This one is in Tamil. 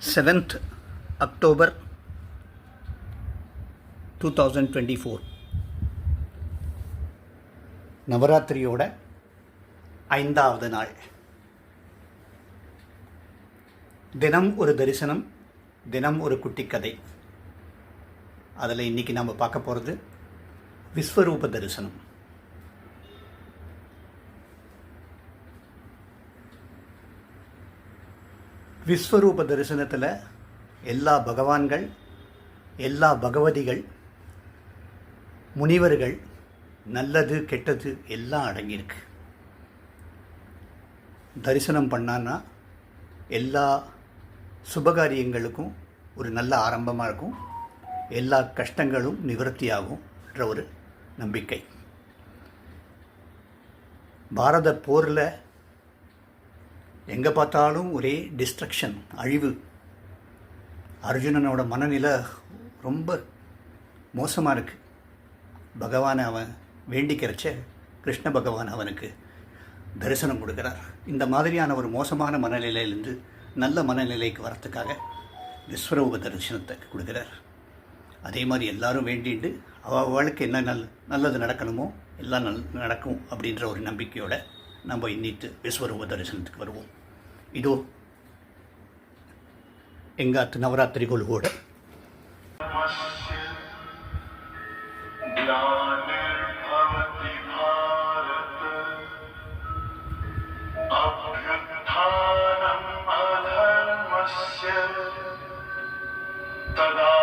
7th October 2024 நவராத்திரியோட 5வது நாள். தினம் ஒரு தரிசனம், தினம் ஒரு குட்டி கதை. அதில் இன்றைக்கி நாம் பார்க்க போகிறது விஸ்வரூப தரிசனம். விஸ்வரூப தரிசனத்தில் எல்லா பகவான்கள், எல்லா பகவதிகள், முனிவர்கள், நல்லது கெட்டது எல்லாம் அடங்கியிருக்கு. தரிசனம் பண்ணான்னா எல்லா சுபகாரியங்களுக்கும் ஒரு நல்ல ஆரம்பமாக இருக்கும், எல்லா கஷ்டங்களும் நிவர்த்தியாகும்ன்ற ஒரு நம்பிக்கை. பாரத போரில் எங்கே பார்த்தாலும் ஒரே டிஸ்ட்ரக்ஷன், அழிவு. அர்ஜுனனோட மனநிலை ரொம்ப மோசமாக இருக்குது. பகவானை அவன் வேண்டிக்கிறச்ச கிருஷ்ண பகவான் அவனுக்கு தரிசனம் கொடுக்குறார். இந்த மாதிரியான ஒரு மோசமான மனநிலையிலேருந்து நல்ல மனநிலைக்கு வரத்துக்காக விஸ்வரூப தரிசனத்தை கொடுக்குறார். அதே மாதிரி எல்லாரும் வேண்டிட்டு அவளுக்கு என்ன நல்லது நடக்கணுமோ எல்லாம் நடக்கும் அப்படின்ற ஒரு நம்பிக்கையோடு நம்ம இன்னிட்டு விஸ்வரூப தரிசனத்துக்கு வருவோம். இதோ எங்காத்து நவராத்திரிகளோட तदा